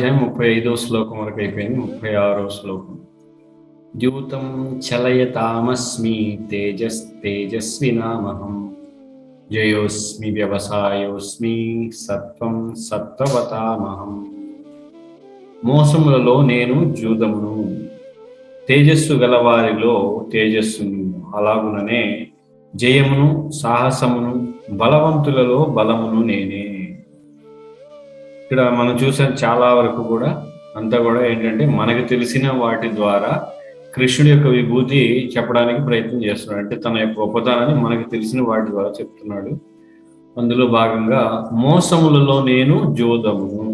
35వ శ్లోకం వరకు అయిపోయింది. 36వ శ్లోకం. ద్యూతం చలయతామస్మి తేజస్వినామహం జయోస్మి వ్యవసాయోస్మి సత్వం సత్వవతామహం. మోసములలో నేను జూదమును, తేజస్సు గలవారిలో తేజస్సును, అలాగుననే జయమును సాహసమును, బలవంతులలో బలమును నేనే. ఇక్కడ మనం చూసే చాలా వరకు కూడా అంతా కూడా ఏంటంటే మనకు తెలిసిన వాటి ద్వారా కృష్ణుడి యొక్క విభూతి చెప్పడానికి ప్రయత్నం చేస్తున్నాడు. అంటే తన యొక్క గొప్పతనాన్ని మనకు తెలిసిన వాటి ద్వారా చెప్తున్నాడు. అందులో భాగంగా మోసములలో నేను జోదమును.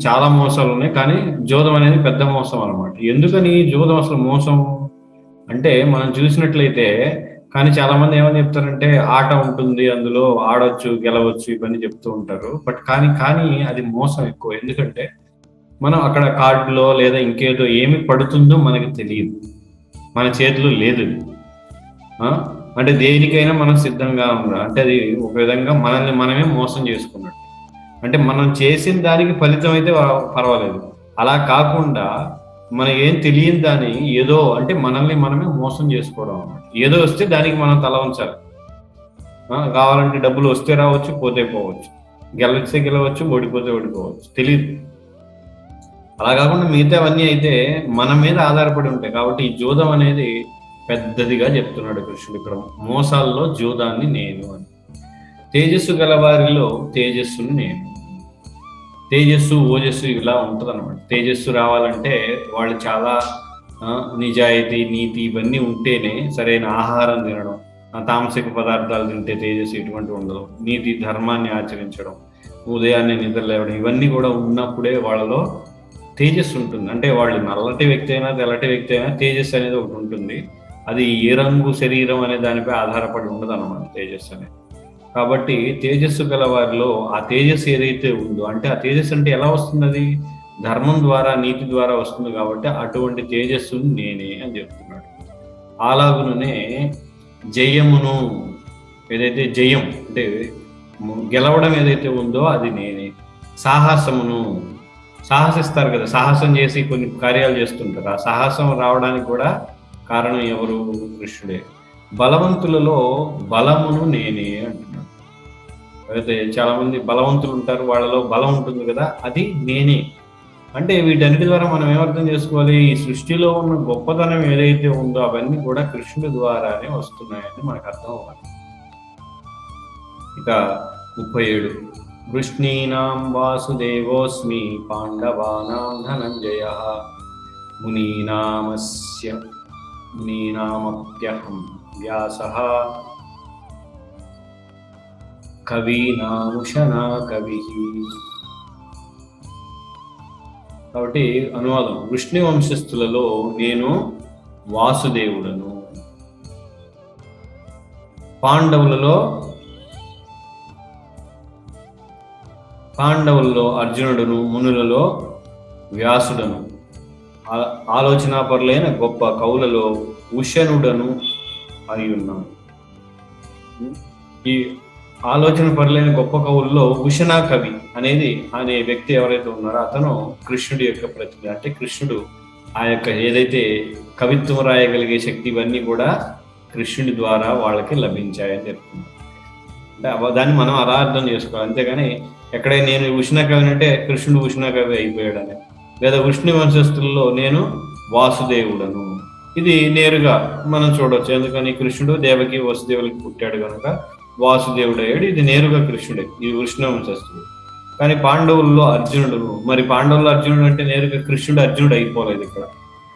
చాలా మోసాలు ఉన్నాయి, కానీ జోదం అనేది పెద్ద మోసం అన్నమాట. ఎందుకని జోదం అసలు మోసం అంటే మనం చూసినట్లయితే, కానీ చాలా మంది ఏమని చెప్తారంటే ఆట ఉంటుంది, అందులో ఆడొచ్చు గెలవచ్చు ఇవన్నీ చెప్తూ ఉంటారు. బట్ కానీ అది మోసం ఎక్కువ. ఎందుకంటే మనం అక్కడ కార్డులో లేదా ఇంకేదో ఏమి పడుతుందో మనకి తెలియదు, మన చేతిలో లేదు. అంటే దేనికైనా మనం సిద్ధంగా ఉన్నాం అంటే అది ఒక విధంగా మనల్ని మనమే మోసం చేసుకున్నట్టు. అంటే మనం చేసిన దానికి ఫలితం అయితే పర్వాలేదు, అలా కాకుండా మనకి ఏం తెలియని దాన్ని ఏదో అంటే మనల్ని మనమే మోసం చేసుకోవడం అన్నమాట. ఏదో వస్తే దానికి మనం తల ఉంచాలి. కావాలంటే డబ్బులు వస్తే రావచ్చు, పోతే పోవచ్చు, గెలిస్తే గెలవచ్చు, ఓడిపోతే ఓడిపోవచ్చు, తెలియదు. అలా కాకుండా మిగతావన్నీ అయితే మన మీద ఆధారపడి ఉంటాయి. కాబట్టి ఈ జూదం అనేది పెద్దదిగా చెప్తున్నాడు కృష్ణుడు ఇక్కడ. మోసాల్లో జూదాన్ని నేను అని. తేజస్సు గలవారిలో తేజస్సును నేను. తేజస్సు ఓజస్సు ఇలా ఉంటుంది అనమాట. తేజస్సు రావాలంటే వాళ్ళు చాలా నిజాయితీ నీతి ఇవన్నీ ఉంటేనే, సరైన ఆహారం తినడం, తామసిక పదార్థాలు తింటే తేజస్సు ఎటువంటి ఉండదు. నీతి ధర్మాన్ని ఆచరించడం, ఉదయాన్నే నిద్ర లేవడం, ఇవన్నీ కూడా ఉన్నప్పుడే వాళ్ళలో తేజస్సు ఉంటుంది. అంటే వాళ్ళు నల్లటి వ్యక్తి అయినా తెల్లటి వ్యక్తి అయినా తేజస్సు అనేది ఒకటి ఉంటుంది. అది ఏ రంగు శరీరం అనే దానిపై ఆధారపడి ఉండదు అన్నమాట తేజస్సు అనేది. కాబట్టి తేజస్సు గల వారిలో ఆ తేజస్సు ఏదైతే ఉందో, అంటే ఆ తేజస్సు అంటే ఎలా వస్తుంది, అది ధర్మం ద్వారా నీతి ద్వారా వస్తుంది. కాబట్టి అటువంటి తేజస్సు నేనే అని చెప్తున్నాడు. అలాగుననే జయమును, ఏదైతే జయం అంటే గెలవడం ఏదైతే ఉందో అది నేనే. సాహసమును, సాహసిస్తారు కదా, సాహసం చేసి కొన్ని కార్యాలు చేస్తుంటారు. ఆ సాహసం రావడానికి కూడా కారణం ఎవరు? కృష్ణుడే. బలవంతులలో బలమును నేనే అంటున్నాడు. అయితే చాలా మంది బలవంతులు ఉంటారు, వాళ్ళలో బలం ఉంటుంది కదా, అది నేనే. అంటే వీటన్నిటి ద్వారా మనం ఏమర్థం చేసుకోవాలి? ఈ సృష్టిలో ఉన్న గొప్పతనం ఏదైతే ఉందో అవన్నీ కూడా కృష్ణుడి ద్వారానే వస్తున్నాయని మనకు అర్థం అవ్వాలి. ఇక 37. వృష్ణీనాం వాసుదేవోస్మి పాండవానాం ధనంజయ మునీనామప్యహం వ్యాసః కవీనాముషనా కవిః. కాబట్టి అనువాదం: వృష్ణి వంశస్థులలో నేను వాసుదేవుడను, పాండవులలో అర్జునుడును, మునులలో వ్యాసుడను, ఆలోచనాపరులైన గొప్ప కవులలో ఉషనుడను అయి ఉన్నాను. ఈ ఆలోచన పరులైన గొప్ప కవుల్లో ఉషనా కవి అనే వ్యక్తి ఎవరైతే ఉన్నారో అతను కృష్ణుడి యొక్క ప్రతిభ. అంటే కృష్ణుడు ఆ యొక్క ఏదైతే కవిత్వం రాయగలిగే శక్తి ఇవన్నీ కూడా కృష్ణుడి ద్వారా వాళ్ళకి లభించాయని చెప్తున్నారు. అంటే దాన్ని మనం అలా అర్థం చేసుకోవాలి. అంతేగాని ఎక్కడైనా నేను ఉష్ణ కవి అంటే కృష్ణుడు ఉష్ణ కవి అయిపోయాడని, లేదా వృష్ణి వంశస్థుల్లో నేను వాసుదేవుడను, ఇది నేరుగా మనం చూడవచ్చు. ఎందుకని కృష్ణుడు దేవకి వసుదేవులకి పుట్టాడు కనుక వాసుదేవుడు అయ్యాడు. ఇది నేరుగా కృష్ణుడే, ఇది వృష్ణ వంశస్థుడు. కానీ పాండవుల్లో అర్జునుడు, మరి పాండవుల్లో అర్జునుడు అంటే నేరుగా కృష్ణుడు అర్జునుడు అయిపోలేదు ఇక్కడ.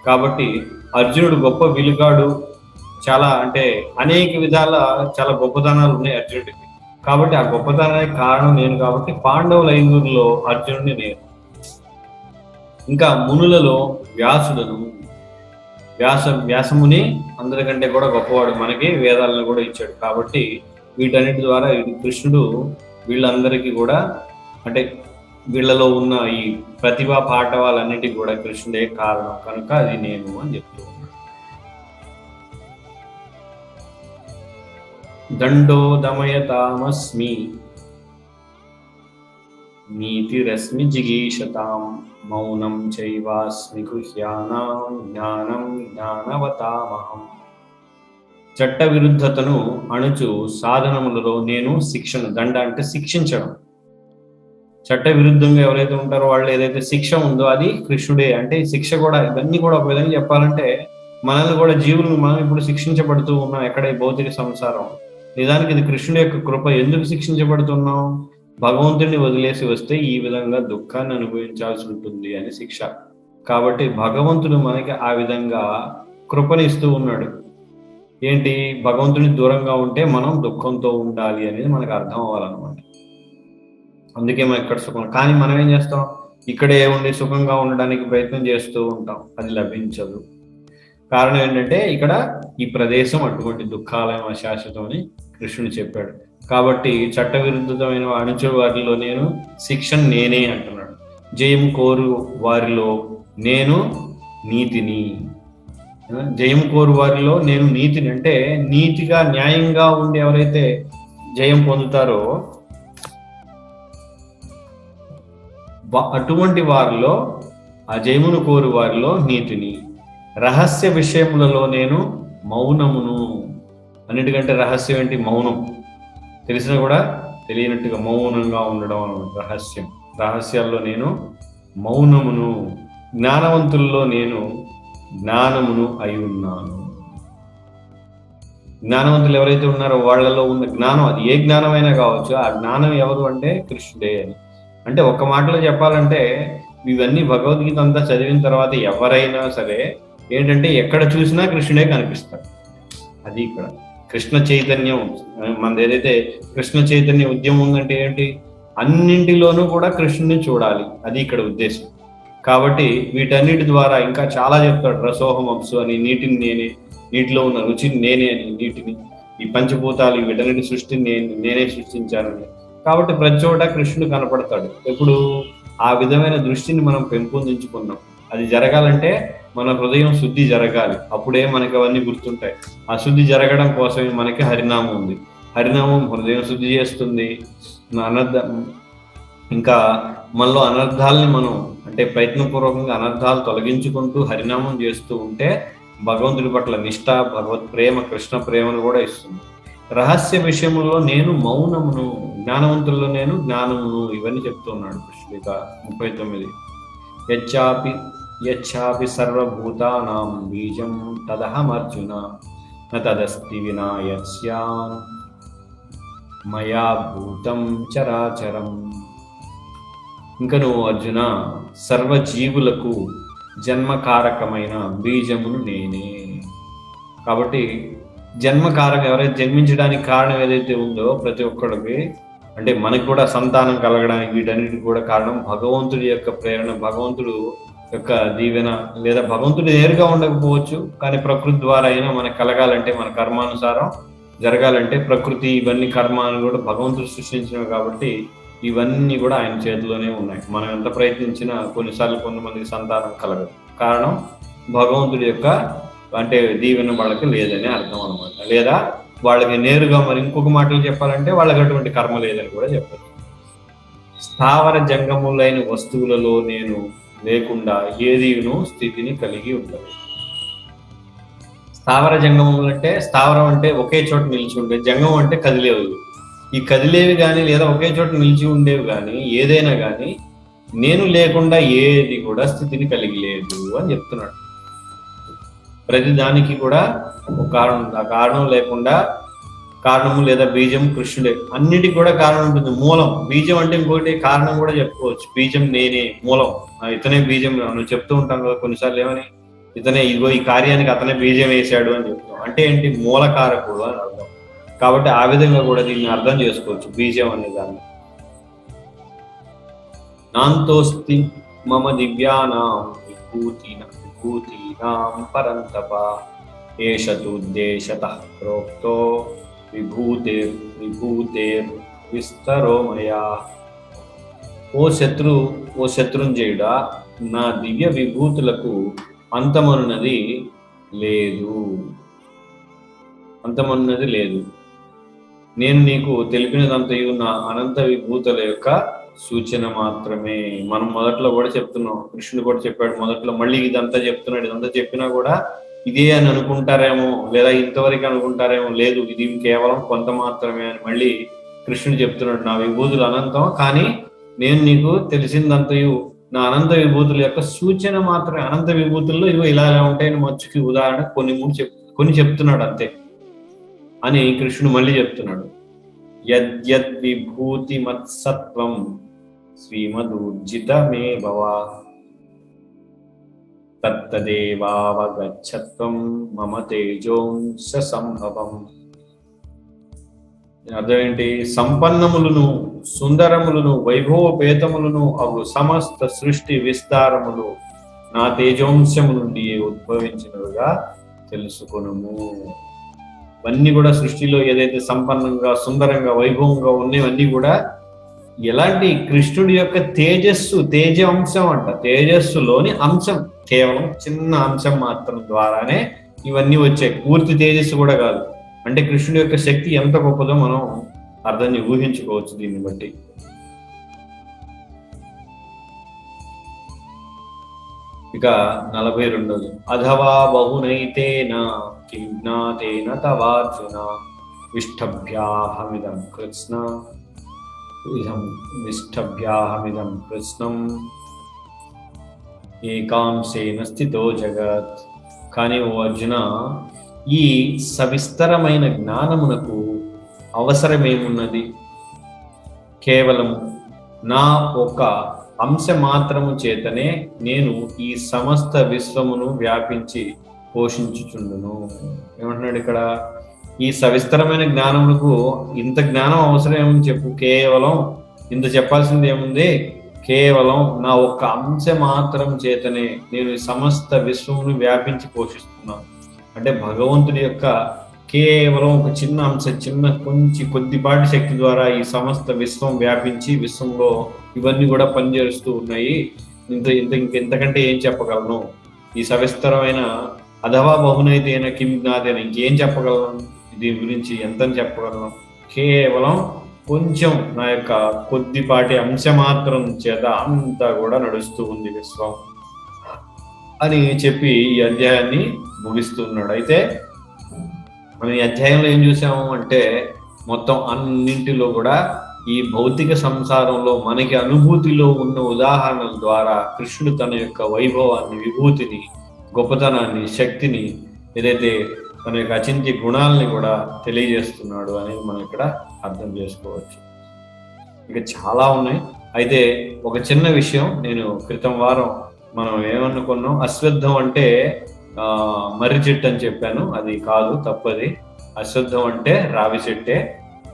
కాబట్టి అర్జునుడు గొప్ప విలుగాడు, చాలా అంటే అనేక విధాల చాలా గొప్పతనాలు ఉన్నాయి అర్జునుడికి. కాబట్టి ఆ గొప్పతనానికి కారణం నేను. కాబట్టి పాండవుల 5 అర్జునుడిని నేను. ఇంకా మునులలో వ్యాసుడను. వ్యాసముని అందరికంటే కూడా గొప్పవాడు, మనకి వేదాలను కూడా ఇచ్చాడు. కాబట్టి వీటన్నిటి ద్వారా కృష్ణుడు వీళ్ళందరికీ కూడా, అంటే వీళ్ళలో ఉన్న ఈ ప్రతిభా పాఠవాలన్నిటికీ కూడా కృష్ణుడే కారణం కనుక అది నేను అని చెప్తూ ఉన్నాడు. దండో దమయతామస్మి నీతిరస్మి జిగీషతాం మౌనం చైవాస్మి గుహ్యానాం జ్ఞానం జ్ఞానవతామహం. చట్ట విరుద్ధతను అణుచు సాధనములలో నేను శిక్షణ, దండ అంటే శిక్షించడం. చట్ట విరుద్ధంగా ఎవరైతే ఉంటారో వాళ్ళు ఏదైతే శిక్ష ఉందో అది కృష్ణుడే. అంటే ఈ శిక్ష కూడా, ఇవన్నీ కూడా ఒక విధంగా చెప్పాలంటే మనల్ని కూడా జీవులు మనం ఇప్పుడు శిక్షించబడుతూ ఉన్నాం ఎక్కడ ఈ భౌతిక సంసారం. నిజానికి ఇది కృష్ణుడి యొక్క కృప. ఎందుకు శిక్షించబడుతున్నాం? భగవంతుడిని వదిలేసి వస్తే ఈ విధంగా దుఃఖాన్ని అనుభవించాల్సి ఉంటుంది అని శిక్ష. కాబట్టి భగవంతుడు మనకి ఆ విధంగా కృపనిస్తూ ఉన్నాడు. ఏంటి? భగవంతుని దూరంగా ఉంటే మనం దుఃఖంతో ఉండాలి అనేది మనకు అర్థం అవ్వాలన్నమాట. అందుకే మనం ఇక్కడ సుఖం. కానీ మనం ఏం చేస్తాం? ఇక్కడే ఉండి సుఖంగా ఉండడానికి ప్రయత్నం చేస్తూ ఉంటాం, అది లభించదు. కారణం ఏంటంటే ఇక్కడ ఈ ప్రదేశం అటువంటి దుఃఖాలయం అశాశ్వతం అని కృష్ణుడు చెప్పాడు. కాబట్టి చట్టవిరుద్ధమైన అణుచు వారిలో నేను శిక్షణ నేనే అంటున్నాడు. జయం కోరు వారిలో నేను నీతిని. జయం కోరు వారిలో నేను నీతిని అంటే నీతిగా న్యాయంగా ఉండి ఎవరైతే జయం పొందుతారో అటువంటి వారిలో, ఆ జయమును కోరు వారిలో నీతిని. రహస్య విషయములలో నేను మౌనమును. అన్నిటికంటే రహస్యం ఏంటి? మౌనం. తెలిసినా కూడా తెలియనట్టుగా మౌనంగా ఉండడం అన్నమాట రహస్యం. రహస్యాల్లో నేను మౌనమును. జ్ఞానవంతుల్లో నేను జ్ఞానమును అయి ఉన్నాను. జ్ఞానవంతులు ఎవరైతే ఉన్నారో వాళ్ళలో ఉన్న జ్ఞానం, అది ఏ జ్ఞానమైనా కావచ్చు, ఆ జ్ఞానం ఎవరు అంటే కృష్ణుడే అని. అంటే ఒక్క మాటలో చెప్పాలంటే ఇవన్నీ భగవద్గీత అంతా చదివిన తర్వాత ఎవరైనా సరే ఏంటంటే ఎక్కడ చూసినా కృష్ణుడే కనిపిస్తాడు. అది ఇక్కడ కృష్ణ చైతన్యం. మనది ఏదైతే కృష్ణ చైతన్య ఉద్యమం ఉందంటే ఏంటి? అన్నింటిలోనూ కూడా కృష్ణుని చూడాలి, అది ఇక్కడ ఉద్దేశం. కాబట్టి వీటన్నిటి ద్వారా ఇంకా చాలా చెప్తాడు. రసోహమప్సు అని, నీటిని నేనే, నీటిలో ఉన్న రుచిని నేనే అని, నీటిని, ఈ పంచభూతాలు వీటన్నిటి సృష్టిని నేనే సృష్టించానని. కాబట్టి ప్రతి చోట కృష్ణుడు కనపడతాడు. ఎప్పుడు ఆ విధమైన దృష్టిని మనం పెంపొందించుకున్నాం. అది జరగాలంటే మన హృదయం శుద్ధి జరగాలి. అప్పుడే మనకి అవన్నీ గుర్తుంటాయి. ఆ శుద్ధి జరగడం కోసమే మనకి హరినామం ఉంది. హరినామం హృదయం శుద్ధి చేస్తుంది. ఇంకా మనలో అనర్థాలని మనం అంటే ప్రయత్నపూర్వకంగా అనర్థాలు తొలగించుకుంటూ హరినామం చేస్తూ ఉంటే భగవంతుడి పట్ల నిష్ఠ, భగవత్ ప్రేమ, కృష్ణ ప్రేమను కూడా ఇస్తుంది. రహస్య విషయంలో నేను మౌనమును, జ్ఞానవంతుల్లో నేను జ్ఞానమును, ఇవన్నీ చెప్తున్నాడు కృష్ణుడిక 39. యచ్చాపి సర్వభూతానాం బీజం తదహమర్జున న తదస్తి వినా యస్యాన్ మయా భూతం చరాచరం. ఇంకా నువ్వు అర్జున సర్వజీవులకు జన్మకారకమైన బీజమును నేనే. కాబట్టి జన్మకారకం, ఎవరైతే జన్మించడానికి కారణం ఏదైతే ఉందో ప్రతి ఒక్కడికి, అంటే మనకి కూడా సంతానం కలగడానికి వీటన్నిటికి కూడా కారణం భగవంతుడి యొక్క ప్రేరణ, భగవంతుడు యొక్క దీవెన. లేదా భగవంతుడు నేరుగా ఉండకపోవచ్చు, కానీ ప్రకృతి ద్వారా అయినా మనకు కలగాలంటే, మన కర్మానుసారం జరగాలంటే ప్రకృతి ఇవన్నీ కర్మాలు కూడా భగవంతుడు సృష్టించినవి. కాబట్టి ఇవన్నీ కూడా ఆయన చేతిలోనే ఉన్నాయి. మనం ఎంత ప్రయత్నించినా కొన్నిసార్లు కొంతమందికి సంతానం కలగదు. కారణం భగవంతుడి యొక్క అంటే దీవెన వాళ్ళకి లేదని అర్థం అనమాట. లేదా వాళ్ళకి నేరుగా మరి ఇంకొక మాటలు చెప్పాలంటే వాళ్ళకి అటువంటి కర్మ లేదని కూడా చెప్పచ్చు. స్థావర జంగములైన వస్తువులలో నేను లేకుండా ఏదీను స్థితిని కలిగి ఉండదు. స్థావర జంగములు అంటే, స్థావరం అంటే ఒకే చోట నిలిచి ఉండే, జంగమం అంటే కదిలేవి. ఈ కదిలేవి కానీ లేదా ఒకే చోట నిలిచి ఉండేవి కానీ ఏదైనా కానీ నేను లేకుండా ఏది కూడా స్థితిని కలిగి లేదు అని చెప్తున్నాడు. ప్రతి దానికి కూడా ఒక కారణం ఉంది. ఆ కారణం లేకుండా కారణము లేదా బీజం కృష్ణుడే. అన్నిటికి కూడా కారణం ఉంటుంది. మూలం బీజం అంటే ఇంకోటి కారణం కూడా చెప్పుకోవచ్చు. బీజం నేనే, మూలం ఇతనే బీజం. నువ్వు చెప్తూ ఉంటాం కదా కొన్నిసార్లు, ఏమని? ఇతనే ఇదిగో ఈ కార్యానికి అతనే బీజం వేశాడు అని చెప్తాం. అంటే ఏంటి? మూలకారకుడు అని అర్థం. కాబట్టి ఆ విధంగా కూడా దీన్ని అర్థం చేసుకోవచ్చు బీజం అనే దాన్ని. నాంతోస్తి మమ దివ్యానాం విభూతీనాం పరంతప ఏషతుద్దేశతః ప్రోక్తో విభూతేర్ విస్తరో మయా. ఓ శత్రుంజయుడా, నా దివ్య విభూతులకు అంతమనున్నది లేదు. నేను నీకు తెలిపినదంతయు నా అనంత విభూతుల యొక్క సూచన మాత్రమే. మనం మొదట్లో కూడా చెప్తున్నాం, కృష్ణుడు కూడా చెప్పాడు మొదట్లో, మళ్ళీ ఇదంతా చెప్తున్నాడు. ఇదంతా చెప్పినా కూడా ఇదే అని అనుకుంటారేమో, లేదా ఇంతవరకు అనుకుంటారేమో, లేదు ఇది కేవలం కొంత మాత్రమే అని మళ్ళీ కృష్ణుడు చెప్తున్నాడు. నా విభూతులు అనంతం, కానీ నేను నీకు తెలిసిందంతయు నా అనంత విభూతుల యొక్క సూచన మాత్రమే. అనంత విభూతుల్లో ఇవి ఇలా ఉంటాయని మచ్చుకి ఉదాహరణ కొన్ని చెప్తున్నాడు అంతే అని కృష్ణుడు మళ్ళీ చెప్తున్నాడు. యద్యద్ విభూతి మత్సత్వం శ్రీమదూర్జితమే భవ తత్తదేవావగచ్చత్వం మమ తేజోంశ సంభవం. అర్థం ఏంటి? సంపన్నములను, సుందరములను, వైభవపేతములను అవు సమస్త సృష్టి విస్తారములు నా తేజోంశము నుండి ఉద్భవించినవిగా తెలుసుకొనుము. ఇవన్నీ కూడా సృష్టిలో ఏదైతే సంపన్నంగా, సుందరంగా, వైభవంగా ఉన్నాయవన్నీ కూడా ఎలాంటి కృష్ణుడి యొక్క తేజ అంశం అంట. తేజస్సులోని అంశం, కేవలం చిన్న అంశం మాత్రం ద్వారానే ఇవన్నీ వచ్చాయి. పూర్తి తేజస్సు కూడా కాదు. అంటే కృష్ణుడి యొక్క శక్తి ఎంత గొప్పదో మనం అర్థాన్ని ఊహించుకోవచ్చు దీన్ని బట్టి. ఇక 42. అథవా బహునైతేన కిం జ్ఞాతేన తవార్జున విష్టభ్యాహమిదం కృష్ణం ఏకాంశేన స్థితో జగత్. కానీ ఓ అర్జున, ఈ సవిస్తరమైన జ్ఞానమునకు అవసరమేమున్నది? కేవలం నా ఒక అంశ మాత్రము చేతనే నేను ఈ సమస్త విశ్వమును వ్యాపించి పోషించుచుండును. ఏమంటున్నాడు ఇక్కడ? ఈ సవిస్తరమైన జ్ఞానమునకు ఇంత జ్ఞానం అవసరం ఏమని చెప్పు. కేవలం ఇంత చెప్పాల్సింది ఏముంది? కేవలం నా ఒక్క అంశ మాత్రం చేతనే నేను ఈ సమస్త విశ్వమును వ్యాపించి పోషిస్తున్నాను. అంటే భగవంతుడి యొక్క కేవలం ఒక చిన్న అంశ, కొద్దిపాటి శక్తి ద్వారా ఈ సమస్త విశ్వం వ్యాపించి విశ్వంలో ఇవన్నీ కూడా పనిచేస్తూ ఉన్నాయి. ఇంకెంతకంటే ఏం చెప్పగలను? ఈ సవిస్తరమైన అథవా బహునైతేన కిం జ్ఞాతేన, ఇంకేం చెప్పగలను? దీని గురించి ఎంత చెప్పగలను? కేవలం కొంచెం నా యొక్క కొద్దిపాటి అంశ మాత్రం చేత అంతా కూడా నడుస్తూ ఉంది విశ్వం అని చెప్పి ఈ అధ్యాయాన్ని ముగిస్తున్నాడు. అయితే మనం ఈ అధ్యాయంలో ఏం చూసాము అంటే, మొత్తం అన్నింటిలో కూడా ఈ భౌతిక సంసారంలో మనకి అనుభూతిలో ఉన్న ఉదాహరణల ద్వారా కృష్ణుడు తన యొక్క వైభవాన్ని, విభూతిని, గొప్పతనాన్ని, శక్తిని, ఏదైతే తన యొక్క అచింత్య గుణాలని కూడా తెలియజేస్తున్నాడు అనేది మనం ఇక్కడ అర్థం చేసుకోవచ్చు. ఇక చాలా ఉన్నాయి. అయితే ఒక చిన్న విషయం, నేను క్రితం వారం మనం ఏమనుకున్నాం, అశ్వత్థం అంటే మర్రి చెట్టు అని చెప్పాను. అది కాదు, తప్పది. అశ్వత్థం అంటే రావి చెట్టే.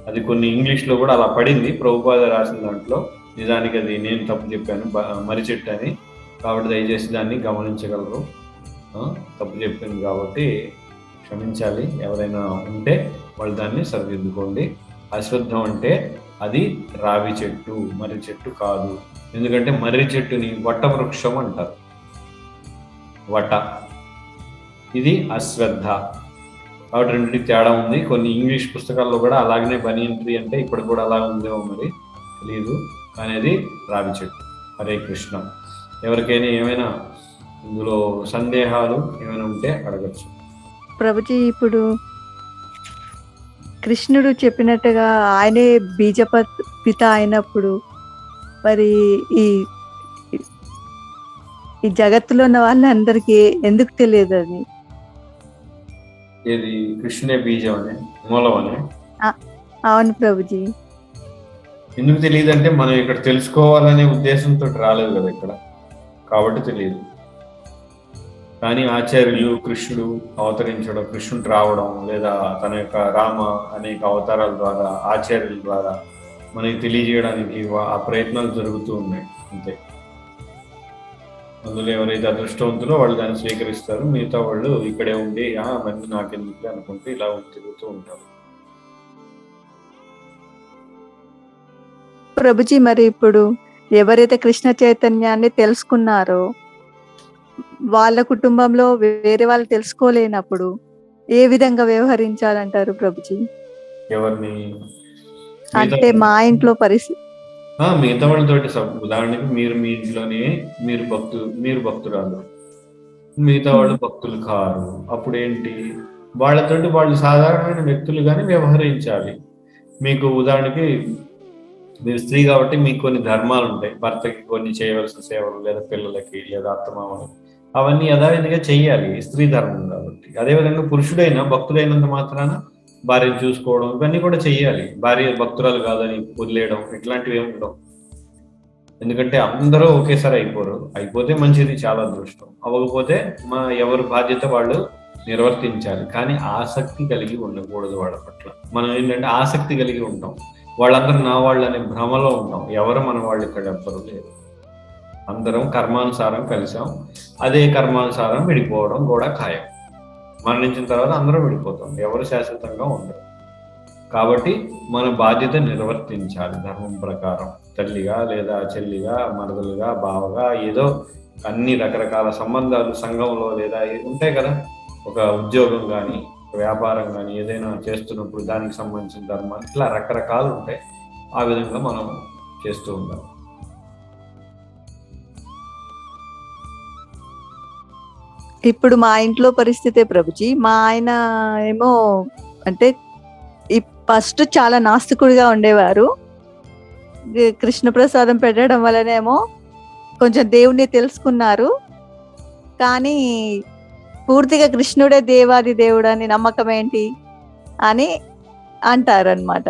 అది కొన్ని ఇంగ్లీష్లో కూడా అలా పడింది, ప్రభుపాద రాసిన దాంట్లో. నిజానికి అది నేను తప్పు చెప్పాను, మర్రి చెట్టు అని. కాబట్టి దయచేసి దాన్ని గమనించగలరు. తప్పు చెప్పాను కాబట్టి క్షమించాలి. ఎవరైనా ఉంటే వాళ్ళు దాన్ని సరిదిద్దుకోండి. అశ్వత్థం అంటే అది రావి చెట్టు, మర్రి చెట్టు కాదు. ఎందుకంటే మర్రి చెట్టుని వట వృక్షం అంటారు, వట. ఇది అశ్వత్థ. కాబట్టి రెండింటికి తేడా ఉంది. కొన్ని ఇంగ్లీష్ పుస్తకాల్లో కూడా అలాగనే బనియన్ ట్రీ అంటే ఇప్పుడు కూడా అలా ఉందేమో మరి తెలియదు, కానీ అది రావి చెట్టు. హరే కృష్ణ. ఎవరికైనా ఏమైనా ఇందులో సందేహాలు ఏమైనా ఉంటే అడగచ్చు. ప్రభుజీ, ఇప్పుడు కృష్ణుడు చెప్పినట్టుగా ఆయనే పిత అయినప్పుడు మరి ఈ జగత్తులో ఉన్న వాళ్ళందరికీ ఎందుకు తెలియదు అది? ఏది? కృష్ణుడే బీజం అని, మూలం అని. అవును ప్రభుజీ. ఎందుకు తెలియదు అంటే మనం ఇక్కడ తెలుసుకోవాలనే ఉద్దేశంతో రాలేదు కదా ఇక్కడ, కాబట్టి తెలియదు. కానీ ఆచార్యులు, కృష్ణుడు అవతరించడం, కృష్ణుడు రావడం, లేదా తన యొక్క రామ అనేక అవతారాల ద్వారా, ఆచార్యుల ద్వారా మనకి తెలియజేయడానికి ఆ ప్రయత్నాలు జరుగుతూ ఉన్నాయి అంతే. అందులో ఎవరైతే అదృష్టవంతులో వాళ్ళు దాన్ని స్వీకరిస్తారు, మిగతా వాళ్ళు ఇక్కడే ఉండి అవన్నీ నాకెందుకు అనుకుంటూ ఇలా తిరుగుతూ ఉంటారు. ప్రభుజీ, మరి ఇప్పుడు ఎవరైతే కృష్ణ చైతన్యాన్ని తెలుసుకున్నారో వాళ్ళ కుటుంబంలో వేరే వాళ్ళు తెలుసుకోలేనప్పుడు ఏ విధంగా వ్యవహరించాలంటారు ప్రభుజీ? ఎవరిని? అంటే మా ఇంట్లో పరిస్థితి మిగతా వాళ్ళతోటి ఉదాహరణకి మీరు మీ ఇంట్లోనే మీరు భక్తురాలు, మిగతా హ్మ్. వాళ్ళు భక్తులు కారు. అప్పుడేంటి? వాళ్ళతోటి వాళ్ళు సాధారణమైన వ్యక్తులుగానే వ్యవహరించాలి. మీకు ఉదాహరణకి మీరు స్త్రీ కాబట్టి మీకు కొన్ని ధర్మాలుంటాయి. భర్తకి కొన్ని చేయవలసిన సేవలు, లేదా పిల్లలకి, లేదా అత్తమామలకి అవన్నీ యథావిధిగా చెయ్యాలి. స్త్రీ ధర్మం కాబట్టి. అదేవిధంగా పురుషుడైనా భక్తుడైనంత మాత్రాన భార్యను చూసుకోవడం ఇవన్నీ కూడా చెయ్యాలి. భార్య భక్తురాలు కాదని వదిలేయడం ఇట్లాంటివేమి ఉండవు. ఎందుకంటే అందరూ ఒకేసారి అయిపోరు. అయిపోతే మంచిది, చాలా అదృష్టం. అవ్వకపోతే ఎవరి బాధ్యత వాళ్ళు నిర్వర్తించాలి. కానీ ఆసక్తి కలిగి ఉండకూడదు వాళ్ళ పట్ల. మనం ఏంటంటే ఆసక్తి కలిగి ఉంటాం. వాళ్ళందరూ నా వాళ్ళనే భ్రమలో ఉంటాం. ఎవరు మన వాళ్ళు ఇక్కడ ఎవ్వరు లేరు. అందరం కర్మానుసారం కలిసాం. అదే కర్మానుసారం విడిపోవడం కూడా ఖాయం. మరణించిన తర్వాత అందరం విడిపోతాం. ఎవరు శాశ్వతంగా ఉండరు. కాబట్టి మన బాధ్యత నిర్వర్తించాలి ధర్మం ప్రకారం. తల్లిగా, లేదా చెల్లిగా, మరదలుగా, బావగా, ఏదో అన్ని రకరకాల సంబంధాలు సంఘంలో లేదా ఉంటాయి కదా. ఒక ఉద్యోగం కానీ, వ్యాపారం కానీ ఏదైనా చేస్తున్నప్పుడు దానికి సంబంధించిన ధర్మాలు ఇట్లా రకరకాలు ఉంటాయి. ఆ విధంగా మనం చేస్తూ ఉంటాం. ఇప్పుడు మా ఇంట్లో పరిస్థితే ప్రభుజీ. మా ఆయన ఏమో అంటే ఫస్ట్ చాలా నాస్తికుడిగా ఉండేవారు. కృష్ణ ప్రసాదం పెట్టడం వల్లనేమో కొంచెం దేవుణ్ణి తెలుసుకున్నారు. కానీ పూర్తిగా కృష్ణుడే దేవాది దేవుడు అని నమ్మకం ఏంటి అని అంటారనమాట.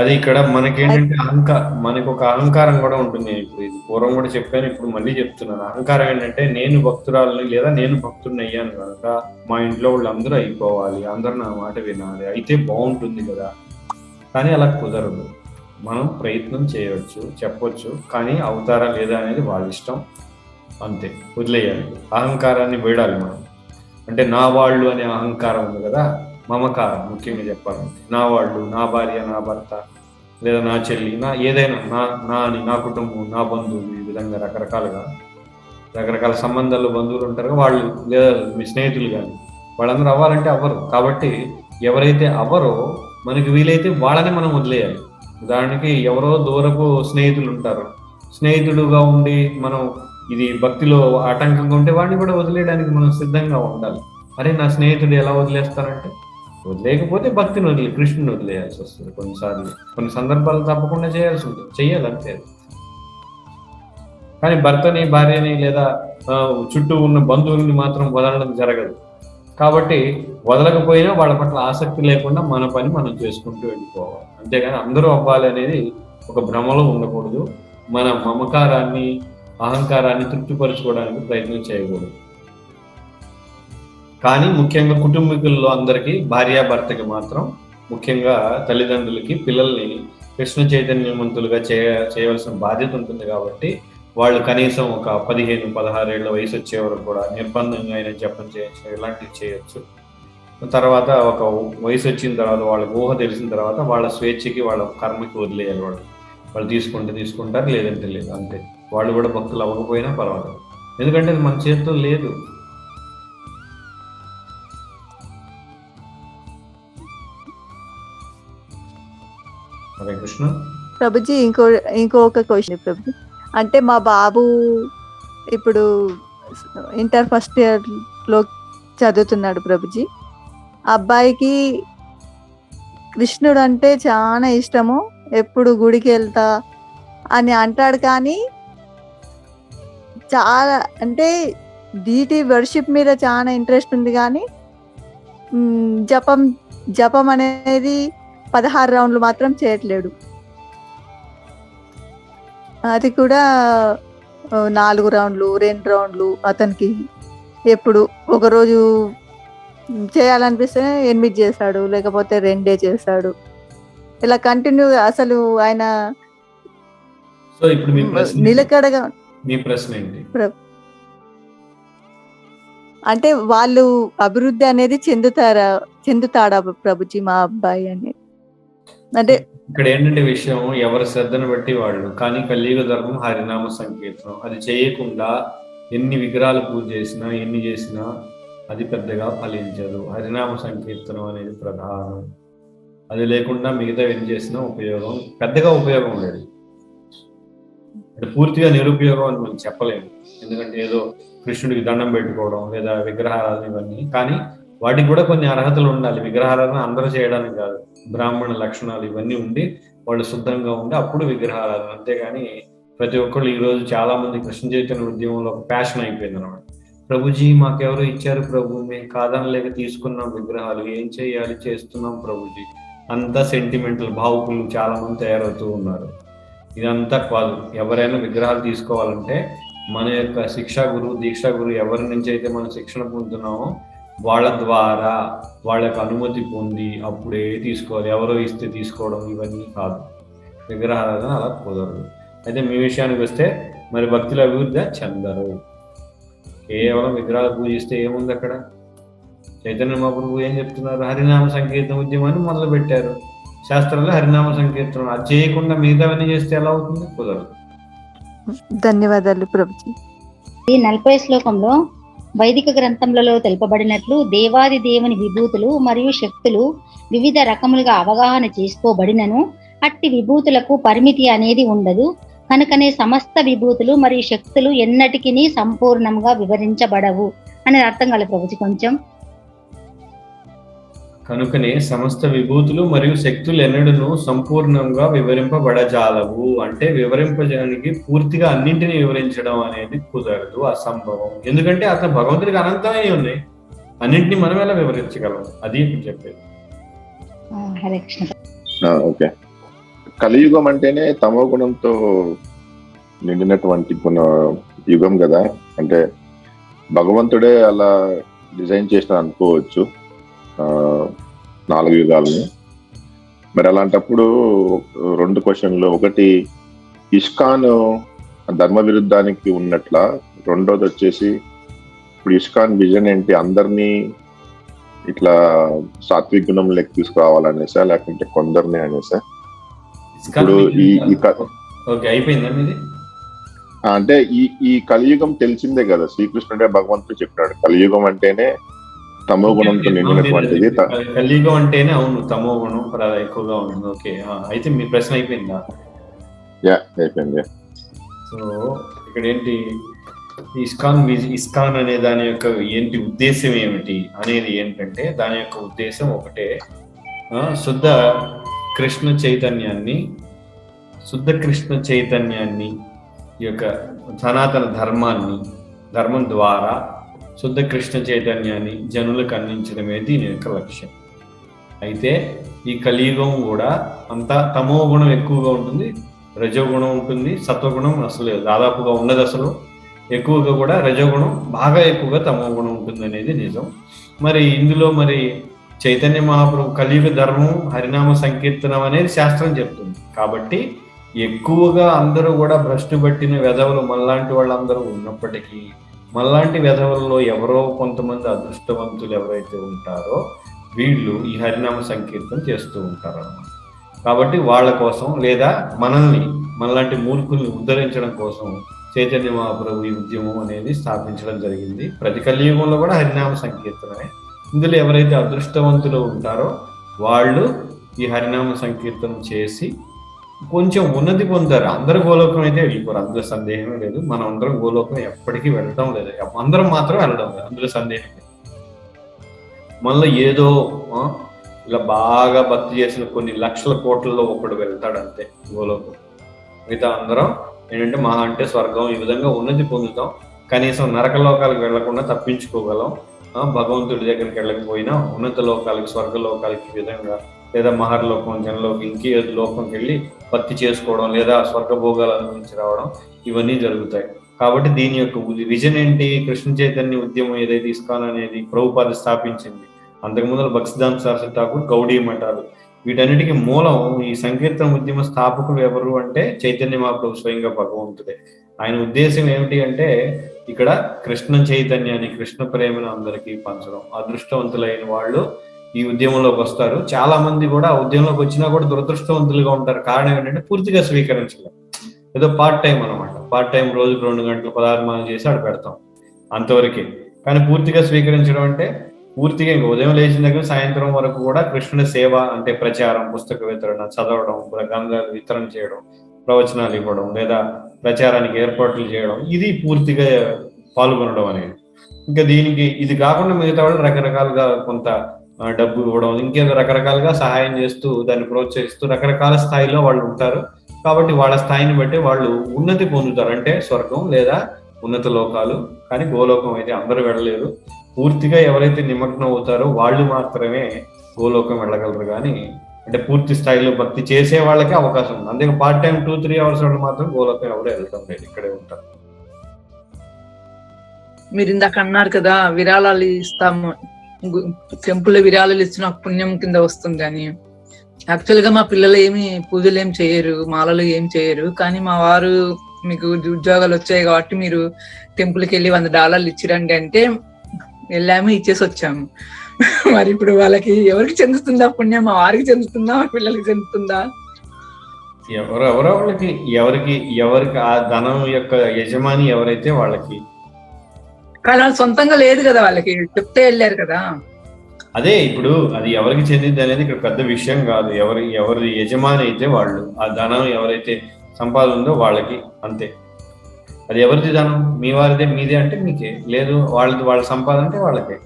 అది ఇక్కడ మనకేంటంటే మనకు ఒక అహంకారం కూడా ఉంటుంది. ఇప్పుడు ఇది పూర్వం కూడా చెప్పాను, ఇప్పుడు మళ్ళీ చెప్తున్నాను. అహంకారం ఏంటంటే నేను భక్తురాలని లేదా నేను భక్తుడిని అయ్యాను కనుక మా ఇంట్లో వాళ్ళు అందరూ అయిపోవాలి, అందరూ నా మాట వినాలి, అయితే బాగుంటుంది కదా. కానీ అలా కుదరదు. మనం ప్రయత్నం చేయవచ్చు, చెప్పొచ్చు, కానీ అవుతారా లేదా అనేది వాళ్ళ ఇష్టం. అంతే, వదిలేయాలి. అహంకారాన్ని వీడాలి మనం. అంటే నా వాళ్ళు అనే అహంకారం ఉంది కదా, మమకారం ముఖ్యంగా చెప్పాలంటే. నా వాళ్ళు, నా భార్య, నా భర్త, లేదా నా చెల్లి, నా ఏదైనా నా కుటుంబం, నా బంధువులు, ఈ విధంగా రకరకాల సంబంధాలు బంధువులు ఉంటారు వాళ్ళు, లేదా మీ స్నేహితులు కానీ వాళ్ళందరూ అవ్వాలంటే అవ్వరు. కాబట్టి ఎవరైతే అవ్వరో మనకి వీలైతే వాళ్ళని మనం వదిలేయాలి. ఉదాహరణకి ఎవరో దూరపు స్నేహితులు ఉంటారు, స్నేహితుడుగా ఉండి మనం ఇది భక్తిలో ఆటంకంగా ఉంటే వాడిని కూడా వదిలేయడానికి మనం సిద్ధంగా ఉండాలి. అరే నా స్నేహితుడు ఎలా వదిలేస్తారంటే, వదిలేకపోతే భక్తిని కృష్ణుని వదిలేయాల్సి వస్తుంది. కొన్ని సందర్భాలు తప్పకుండా చేయాల్సి ఉంటుంది, చెయ్యాలంతే. కానీ భర్తని, భార్యని లేదా చుట్టూ ఉన్న బంధువుల్ని మాత్రం వదలడం జరగదు. కాబట్టి వదలకపోయినా వాళ్ళ పట్ల ఆసక్తి లేకుండా మన పని మనం చేసుకుంటూ వెళ్ళిపోవాలి. అంతేగాని అందరూ అవ్వాలి అనేది ఒక భ్రమలో ఉండకూడదు. మన మమకారాన్ని, అహంకారాన్ని తృప్తిపరచుకోవడానికి ప్రయత్నం చేయకూడదు. కానీ ముఖ్యంగా కుటుంబీకుల్లో అందరికీ, భార్యాభర్తకి మాత్రం, ముఖ్యంగా తల్లిదండ్రులకి పిల్లల్ని కృష్ణ చైతన్యవంతులుగా చేయవలసిన బాధ్యత ఉంటుంది. కాబట్టి వాళ్ళు కనీసం ఒక 15-16 ఏళ్ల వయసు వచ్చే వరకు కూడా నిర్బంధంగా అయినా జపం చేయొచ్చు, ఇలాంటివి చేయొచ్చు. తర్వాత ఒక వయసు వచ్చిన తర్వాత, వాళ్ళకి ఊహ తెలిసిన తర్వాత వాళ్ళ స్వేచ్ఛకి, వాళ్ళ కర్మకి వదిలేయాలి. వాళ్ళు తీసుకుంటారు, లేదంటే లేదు, అంతే. వాళ్ళు కూడా భక్తులు అవ్వకపోయినా పర్వాలేదు, ఎందుకంటే అది మన చేతిలో లేదు. హరే కృష్ణ. ప్రభుజీ ఇంకొక క్వశ్చన్ ప్రభుజీ. అంటే మా బాబు ఇప్పుడు ఇంటర్ ఫస్ట్ ఇయర్ లో చదువుతున్నాడు ప్రభుజీ. అబ్బాయికి కృష్ణుడు అంటే చాలా ఇష్టము, ఎప్పుడు గుడికి వెళ్తా అని అంటాడు. కానీ చాలా అంటే డీటీ వర్షిప్ మీద చాలా ఇంట్రెస్ట్ ఉంది. కానీ జపం అనేది 16 రౌండ్లు మాత్రం చేయట్లేడు. అది కూడా 4 రౌండ్లు, 2 రౌండ్లు. అతనికి ఎప్పుడు ఒకరోజు చేయాలనిపిస్తే 8 చేశాడు, లేకపోతే 2 చేశాడు. ఇలా కంటిన్యూ అసలు ఆయన సో ఇప్పుడు నిలకడగా. మీ ప్రశ్న ఏంటి? అంటే వాళ్ళు అభివృద్ధి అనేది చెందుతాడా ప్రభుజీ మా అబ్బాయి అనేది? అంటే ఇక్కడ ఏంటంటే విషయం, ఎవరి శ్రద్ధను బట్టి వాళ్ళు. కానీ కలియుగ ధర్మం హరినామ సంకీర్తనం. అది చేయకుండా ఎన్ని విగ్రహాలు పూజ చేసినా, ఎన్ని చేసినా అది పెద్దగా ఫలించదు. హరినామ సంకీర్తనం అనేది ప్రధానం. అది లేకుండా మిగతా ఎన్ని చేసినా పెద్దగా ఉపయోగం లేదు. అంటే పూర్తిగా నిరుపయోగం అని మనం చెప్పలేము. ఎందుకంటే ఏదో కృష్ణుడికి దండం పెట్టుకోవడం లేదా విగ్రహారాధన ఇవన్నీ, కానీ వాటికి కూడా కొన్ని అర్హతలు ఉండాలి. విగ్రహారాధన అందరూ చేయడానికి కాదు, బ్రాహ్మణ లక్షణాలు ఇవన్నీ ఉండి వాళ్ళు శుద్ధంగా ఉండి అప్పుడు విగ్రహారాధన. అంతేగాని ప్రతి ఒక్కళ్ళు ఈ రోజు చాలా మంది కృష్ణ చైతన్య ఉద్యమంలో ఒక ప్యాషన్ అయిపోయింది అనమాట. ప్రభుజీ మాకెవరో ఇచ్చారు ప్రభు, మేము కాదనలేక తీసుకున్నాం విగ్రహాలు, ఏం చేయాలి చేస్తున్నాం ప్రభుజీ. అంతా సెంటిమెంటల్ భావుకులు చాలా మంది తయారవుతూ ఉన్నారు. ఇదంతా కాదు. ఎవరైనా విగ్రహాలు తీసుకోవాలంటే మన యొక్క శిక్షా గురువు దీక్షా గురువు ఎవరి నుంచి అయితే మనం శిక్షణ పొందుతున్నామో వాళ్ళ ద్వారా వాళ్ళ యొక్క అనుమతి పొంది అప్పుడే తీసుకోవాలి. ఎవరో ఇస్తే తీసుకోవడం ఇవన్నీ కాదు. విగ్రహారాధన అలా కుదరదు. అయితే మీ విషయానికి వస్తే మరి భక్తుల అభివృద్ధి చెందరు. కేవలం విగ్రహాలు పూజిస్తే ఏముంది అక్కడ? చైతన్య మహాప్రభు ఏం చెప్తున్నారు? హరినామ సంకీర్తన ఉద్యమాన్ని మొదలు పెట్టారు. శాస్త్రంలో హరినామ సంకీర్తనం అది చేయకుండా మిగతావన్నీ చేస్తే ఎలా అవుతుంది? కుదరదు. ధన్యవాదాలు ప్రభుజీ. ఈ 40వ శ్లోకంలో వైదిక గ్రంథములలో తెలుపబడినట్లు దేవాది దేవుని విభూతులు మరియు శక్తులు వివిధ రకములుగా అవగాహన చేసుకోబడినను అట్టి విభూతులకు పరిమితి అనేది ఉండదు. కనుకనే సమస్త విభూతులు మరియు శక్తులు ఎన్నటికీ సంపూర్ణంగా వివరించబడవు అనేది అర్థం కాలేదు ప్రభుజీ కొంచెం. కనుకనే సమస్త విభూతులు మరియు శక్తులు ఎన్నడూ సంపూర్ణంగా వివరింపబడజాలవు. అంటే వివరింపడానికి పూర్తిగా అన్నింటినీ వివరించడం అనేది కుదరదు, అసంభవం. ఎందుకంటే అతను భగవంతుడికి అనంతమే ఉన్నాయి, అన్నింటినీ మనం ఎలా వివరించగలం? అది ఇప్పుడు చెప్పేది. హరే కృష్ణ. ఓకే. కలియుగం అంటేనే తమో గుణంతో నిండినటువంటి యుగం కదా. అంటే భగవంతుడే అలా డిజైన్ చేసిన అనుకోవచ్చు 4 యుగాలని. మరి అలాంటప్పుడు 2 క్వశ్చన్లు. ఒకటి, ఇస్కాన్ ధర్మ విరుద్ధానికి ఉన్నట్ల. రెండోది వచ్చేసి ఇప్పుడు ఇస్కాన్ విజన్ ఏంటి? అందరినీ ఇట్లా సాత్విక గుణం లెక్క తీసుకురావాలనేసా లేకుంటే కొందరిని అనేసా? ఇప్పుడు అంటే ఈ కలియుగం తెలిసిందే కదా, శ్రీకృష్ణుడే భగవంతుడు చెప్పాడు కలియుగం అంటేనే తమో గుణంతో నిండినటువంటిది. కలియుగం అంటేనే అవును తమో గుణం ఎక్కువగా ఉంటుంది. ఓకే, అయితే మీ ప్రశ్న అయిపోయిందా? అయిపోయింది. సో ఇక్కడ ఏంటి, ఇస్కాన్ అనే దాని యొక్క ఏంటి ఉద్దేశం ఏమిటి అనేది ఏంటంటే, దాని యొక్క ఉద్దేశం ఒకటే, శుద్ధ కృష్ణ చైతన్యాన్ని ఈ యొక్క సనాతన ధర్మం ద్వారా శుద్ధ కృష్ణ చైతన్యాన్ని జనులకు అందించడమే దీని యొక్క లక్ష్యం. అయితే ఈ కలియుగం కూడా అంతా తమో గుణం ఎక్కువగా ఉంటుంది, రజోగుణం ఉంటుంది, సత్వగుణం అసలు దాదాపుగా ఉండదు. అసలు ఎక్కువగా కూడా రజోగుణం బాగా ఎక్కువగా తమో గుణం ఉంటుంది అనేది నిజం. మరి ఇందులో మరి చైతన్య మహాప్రభు కలియుగ ధర్మం హరినామ సంకీర్తనం అనేది శాస్త్రం చెప్తుంది. కాబట్టి ఎక్కువగా అందరూ కూడా భ్రష్టు పట్టిన వెధవలు మళ్ళాంటి వాళ్ళందరూ ఉన్నప్పటికీ, మళ్ళాంటి వెధవల్లో ఎవరో కొంతమంది అదృష్టవంతులు ఎవరైతే ఉంటారో వీళ్ళు ఈ హరినామ సంకీర్తన చేస్తూ ఉంటారు అన్నమాట. కాబట్టి వాళ్ళ కోసం లేదా మనలాంటి మూర్ఖుల్ని ఉద్ధరించడం కోసం చైతన్య మహాప్రభు ఈ ఉద్యమం అనేది స్థాపించడం జరిగింది. ప్రతి కలియుగంలో కూడా హరినామ సంకీర్తనమే. ఇందులో ఎవరైతే అదృష్టవంతులు ఉంటారో వాళ్ళు ఈ హరినామ సంకీర్తనం చేసి కొంచెం ఉన్నతి పొందారు. అందరూ గోలోకం అయితే వెళ్ళిపోరు, అందులో సందేహమే లేదు. మనం అందరం గోలోకం ఎప్పటికీ వెళ్ళడం లేదు, అందరం మాత్రం వెళ్ళడం లేదు, అందులో సందేహం లేదు. మళ్ళీ ఏదో ఇలా బాగా భక్తి చేసిన కొన్ని లక్షల కోట్లలో ఒకడు వెళ్తాడు అంతే గోలోకం. మిగతా అందరం ఏంటంటే మహా అంటే స్వర్గం ఈ విధంగా ఉన్నతి పొందుతాం. కనీసం నరక లోకాలకు వెళ్లకుండా తప్పించుకోగలం. భగవంతుడి దగ్గరికి వెళ్ళకపోయినా ఉన్నత లోకాలకి స్వర్గలోకాలకి ఈ విధంగా లేదా మహర్లోకం జనలోకి ఇంకే లోకంకి వెళ్ళి భక్తి చేసుకోవడం లేదా స్వర్గభోగాలు అనుభవించి రావడం ఇవన్నీ జరుగుతాయి. కాబట్టి దీని యొక్క విజన్ ఏంటి? కృష్ణ చైతన్య ఉద్యమం ఏదైతే ఇస్కాన్ అనేది ప్రభుపాద స్థాపించింది. అంతకుముందు భక్తిసిద్ధాంత సరస్వతి ఠాకూర్, గౌడీ మఠాలు, వీటన్నిటికీ మూలం ఈ సంకీర్తన ఉద్యమ స్థాపకులు ఎవరు అంటే చైతన్య మహాప్రభు స్వయంగా భగవంతుడే. ఆయన ఉద్దేశం ఏమిటి అంటే ఇక్కడ కృష్ణ చైతన్యాన్ని, కృష్ణ ప్రేమను అందరికీ పంచడం. అదృష్టవంతులైన వాళ్ళు ఈ ఉద్యమంలోకి వస్తారు. చాలా మంది కూడా ఉద్యమంలోకి వచ్చినా కూడా దురదృష్టవంతులుగా ఉంటారు. కారణం ఏంటంటే పూర్తిగా స్వీకరించలేదు. ఏదో పార్ట్ టైం అనమాట. పార్ట్ టైం రోజుకు 2 గంటలు 16 మాలు చేసి ఆడ పెడతాం అంతవరకే. కానీ పూర్తిగా స్వీకరించడం అంటే పూర్తిగా ఉదయం లేచిన దగ్గర సాయంత్రం వరకు కూడా కృష్ణుని సేవ అంటే ప్రచారం, పుస్తక వితరణ, చదవడం, గ్రంథాలు వితరణ చేయడం, ప్రవచనాలు ఇవ్వడం లేదా ప్రచారానికి ఏర్పాట్లు చేయడం, ఇది పూర్తిగా పాల్గొనడం అనేది. ఇంకా దీనికి ఇది కాకుండా మిగతా వాళ్ళు రకరకాలుగా కొంత డబ్బు ఇవ్వడం, ఇంకేదో రకరకాలుగా సహాయం చేస్తూ దాన్ని ప్రోత్సహిస్తూ రకరకాల స్థాయిలో వాళ్ళు ఉంటారు. కాబట్టి వాళ్ళ స్థాయిని బట్టి వాళ్ళు ఉన్నతి పొందుతారు, అంటే స్వర్గం లేదా ఉన్నత లోకాలు. కానీ గోలోకం అయితే అందరూ వెళ్ళలేరు. పూర్తిగా ఎవరైతే నిమగ్నం అవుతారో వాళ్ళు మాత్రమే గోలోకం వెళ్ళగలరు. కానీ అంటే పూర్తి స్థాయిలో భక్తి చేసే వాళ్ళకే అవకాశం ఉంది. అందుకే పార్ట్ టైం 2-3 అవర్స్ వాళ్ళు మాత్రం గోలోకం ఎవరు వెళ్తాం లేదు, ఇక్కడే ఉంటారు. మీరు ఇందాక అన్నారు కదా విరాళాలు ఇస్తాము, టెంపుల్ విరాళాలు ఇచ్చిన పుణ్యం కింద వస్తుంది అని. యాక్చువల్ గా మా పిల్లలు ఏమి పూజలు ఏం చేయరు, మాలలు ఏం చేయరు. కానీ మా వారు మీకు ఉద్యోగాలు వచ్చాయి కాబట్టి మీరు టెంపుల్ కి వెళ్ళి $100 ఇచ్చిరండి అంటే వెళ్ళాము, ఇచ్చేసి వచ్చాము. మరి ఇప్పుడు వాళ్ళకి ఎవరికి చెందుతుందా పుణ్యం? మా వారికి చెందుతుందా, మా పిల్లలకి చెందుతుందా? ఎవరెవరో వాళ్ళకి, ఎవరికి ఆ ధనం యొక్క యజమాని ఎవరైతే వాళ్ళకి. కానీ వాళ్ళు సొంతంగా లేదు కదా, వాళ్ళకి చెప్తే వెళ్ళారు కదా. అదే ఇప్పుడు అది ఎవరికి చెందింది అనేది ఇక్కడ పెద్ద విషయం కాదు. ఎవరి యజమాని అయితే వాళ్ళు, ఆ ధనం ఎవరైతే సంపాదన ఉందో వాళ్ళకి, అంతే. అది ఎవరిది ధనం? మీ వారిదే, మీదే అంటే మీకే, లేదు వాళ్ళ సంపాదన అంటే వాళ్ళకే.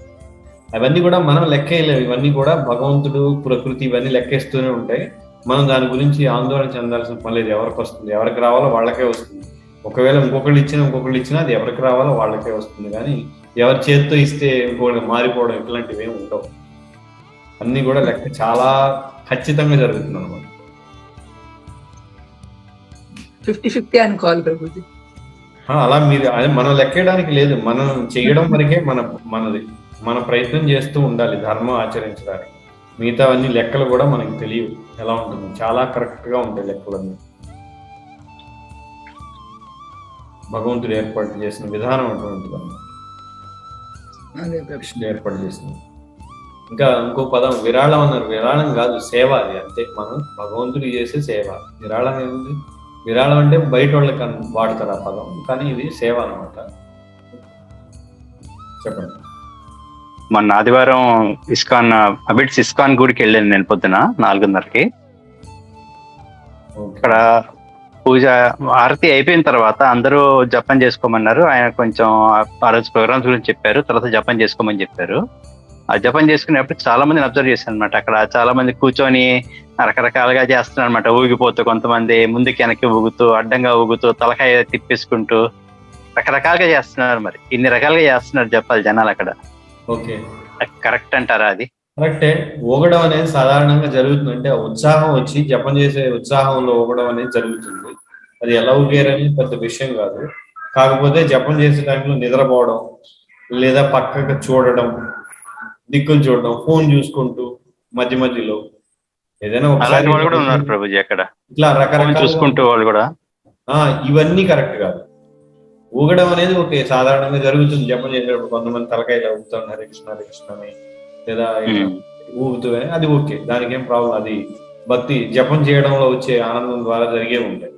అవన్నీ కూడా మనం లెక్కేయలేవు. ఇవన్నీ కూడా భగవంతుడు, ప్రకృతి ఇవన్నీ లెక్కేస్తూనే ఉంటాయి. మనం దాని గురించి ఆందోళన చెందాల్సిన పని లేదు. ఎవరికి వస్తుంది, ఎవరికి రావాలో వాళ్ళకే వస్తుంది. ఒకవేళ ఇంకొకళ్ళు ఇచ్చినా అది ఎవరికి రావాలో వాళ్ళకే వస్తుంది. కానీ ఎవరి చేతితో ఇస్తే ఇంకోటి మారిపోవడం ఇట్లాంటివి ఏమి ఉండవు. అన్ని కూడా లెక్క చాలా ఖచ్చితంగా జరుగుతుంది అనమాట. 50-50 అనుకోవాలి ప్రభుజీ. అలా మీరు అదే మనం లెక్కేయడానికి లేదు. మనం చేయడం వరకే మనది. మన ప్రయత్నం చేస్తూ ఉండాలి ధర్మం ఆచరించడానికి. మిగతావన్నీ లెక్కలు కూడా మనకి తెలియవు ఎలా ఉంటుంది. చాలా కరెక్ట్ గా ఉంటాయి లెక్కలన్నీ. భగవంతుడు ఏర్పాటు చేసిన విధానం అటువంటిది ఏర్పాటు చేసింది. ఇంకా ఇంకో పదం విరాళం అన్నారు. విరాళం కాదు, సేవ. అది అంతే. మనం భగవంతుడికి చేసే సేవ. విరాళం ఏముంది? విరాళం అంటే బయట వాళ్ళకి వాడతారు ఆ పదం, కానీ ఇది సేవ అనమాట. చెప్పండి. మొన్న ఆదివారం అబిడ్స్ ఇస్కాన్ గుడికి వెళ్ళాను నేను పొద్దున 4:30కి. ఇక్కడ పూజ ఆరతి అయిపోయిన తర్వాత అందరూ జపం చేసుకోమన్నారు. ఆయన కొంచెం ఆ రోజు ప్రోగ్రామ్స్ గురించి చెప్పారు, తర్వాత జపం చేసుకోమని చెప్పారు. ఆ జపం చేసుకునేప్పుడు చాలా మందిని అబ్జర్వ్ చేశాను అనమాట. అక్కడ చాలా మంది కూర్చొని రకరకాలుగా చేస్తున్నారు అనమాట. ఊగిపోతూ, కొంతమంది ముందుకి వెనక్కి ఊగుతూ, అడ్డంగా ఊగుతూ, తలకాయ తిప్పేసుకుంటూ రకరకాలుగా చేస్తున్నారు. మరి ఇన్ని రకాలుగా చేస్తున్నారు జపాలు జనాలు అక్కడ. ఓకే, కరెక్ట్ అంటారా? అది కరెక్టే. ఊగడం అనేది సాధారణంగా జరుగుతుంది. అంటే ఉత్సాహం వచ్చి జపం చేసే ఉత్సాహంలో ఊగడం అనేది జరుగుతుంది. అది ఎలా ఊగారని పెద్ద విషయం కాదు. కాకపోతే జపం చేసే టైంలో నిద్రపోవడం, లేదా పక్కకు చూడడం, దిక్కులు చూడడం, ఫోన్ చూసుకుంటూ మధ్య మధ్యలో ఏదైనా ఒకసారి కూడా ఉన్నారు ప్రభుజీ అక్కడ, ఇట్లా రకరకాల చూసుకుంటూ వాళ్ళు కూడా. ఇవన్నీ కరెక్ట్ కాదు. ఊగడం అనేది ఓకే, సాధారణంగా జరుగుతుంది. జపం చేసేటప్పుడు కొంతమంది తలకాయలు ఊగుతారు హరే కృష్ణ హరే కృష్ణ అని, లేదా ఊగుతూ, అది ఓకే, దానికి ఏం ప్రాబ్లం. అది భక్తి జపం చేయడంలో వచ్చే ఆనందం ద్వారా జరిగే ఉంటాయి.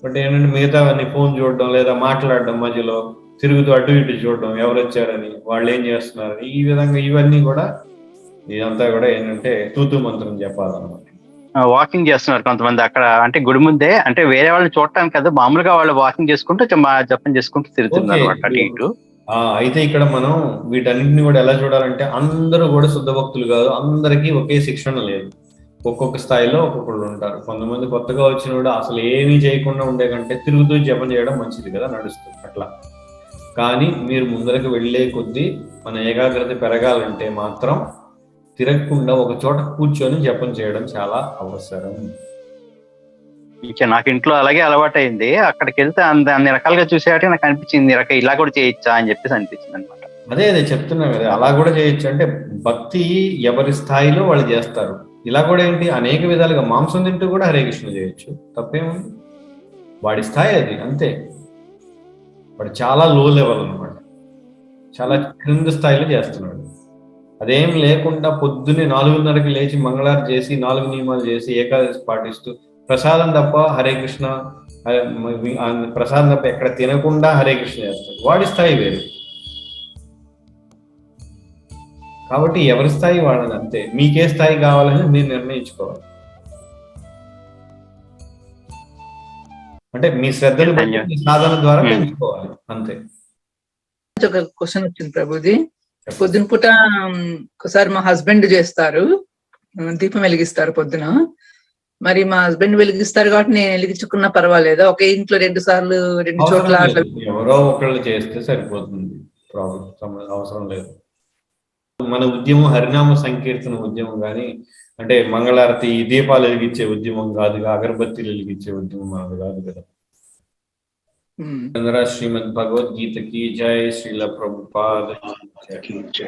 బట్ ఏంటంటే మిగతావన్నీ ఫోన్ చూడడం, లేదా మాట్లాడడం, మధ్యలో తిరుగుతూ అటు ఇటు చూడడం, ఎవరు వచ్చారని, వాళ్ళు ఏం చేస్తున్నారని, ఈ విధంగా ఇవన్నీ కూడా ఇదంతా కూడా ఏంటంటే తూతూ మంత్రం చెప్పాలన్నమాట. వాకింగ్ చేస్తున్నారు కొంతమంది అక్కడ, అంటే గుడి ముందే, అంటే వేరే వాళ్ళని చూడటానికి కదా, మామూలుగా వాళ్ళు వాకింగ్ చేసుకుంటూ జపం చేసుకుంటూ తిరుగుతున్నారు అటు ఇటు. అయితే ఇక్కడ మనం వీటన్నింటినీ కూడా ఎలా చూడాలంటే, అందరూ కూడా శుద్ధ భక్తులు కాదు, అందరికీ ఒకే శిక్షణ లేదు. ఒక్కొక్క స్థాయిలో ఒక్కొక్కళ్ళు ఉంటారు. కొంతమంది కొత్తగా వచ్చిన కూడా అసలు ఏమీ చేయకుండా ఉండే కంటే తిరుగుతూ జపం చేయడం మంచిది కదా, నడుస్తుంది అట్లా. కానీ మీరు ముందరకు వెళ్లే కొద్దీ మన ఏకాగ్రత పెరగాలంటే మాత్రం తిరగకుండా ఒక చోట కూర్చొని జపం చేయడం చాలా అవసరం. ఇక నాకు ఇంట్లో అలాగే అలవాటు అయింది. అక్కడికి వెళ్తే అన్ని రకాలుగా చూసేవాటి నాకు అనిపించింది, ఇలా కూడా చేయొచ్చా అని చెప్పేసి అనిపించింది అనమాట. అదే చెప్తున్నా కదా, అలా కూడా చేయొచ్చు. అంటే భక్తి ఎవరి స్థాయిలో వాళ్ళు చేస్తారు. ఇలా కూడా ఏంటి, అనేక విధాలుగా మాంసం తింటూ కూడా హరే కృష్ణ చేయొచ్చు, తప్పేముంది. వాడి స్థాయి అది, అంతే. వాడు చాలా లో లెవెల్ అనమాట, చాలా క్రింద స్థాయిలో చేస్తున్నాడు. అదేం లేకుండా పొద్దున్నే 4:30కి లేచి మంగళారతి చేసి 4 నియమాలు చేసి ఏకాదశి పాటిస్తూ ప్రసాదం తప్ప హరే కృష్ణ, ప్రసాదం తప్ప ఎక్కడ తినకుండా హరే కృష్ణ చేస్తాడు. వాడి స్థాయి వేరు. కాబట్టి ఎవరి స్థాయి వాళ్ళది, అంతే. మీకే స్థాయి కావాలని మీరు నిర్ణయించుకోవాలి. అంటే మీ శ్రద్ధను బట్టి మీ సాధన ద్వారా Hmm. పెంచుకోవాలి అంతే. ఒక క్వశ్చన్ వచ్చింది ప్రభుజీ. పొద్దున పూట ఒకసారి మా హస్బెండ్ చేస్తారు, దీపం వెలిగిస్తారు పొద్దున. మరి మా హస్బెండ్ వెలిగిస్తారు కాబట్టి నేను వెలిగించుకున్నా పర్వాలేదా? ఒకే ఇంట్లో 2 సార్లు 2 చోట్ల అవసరం అట్లా? లేదు. ఎవరో ఒకళ్ళు చేస్తే సరిపోతుంది, అవసరం లేదు. మన ఉద్యమం హరినామ సంకీర్తన ఉద్యమం కానీ, అంటే మంగళారతి దీపాలు వెలిగించే ఉద్యమం కాదు, అగరబత్తీలు వెలిగించే ఉద్యమం మనది కాదు కదా. శ్రీమద్ భగవద్గీత కీ జై, శ్రీల ప్రభుపాద కీ జై.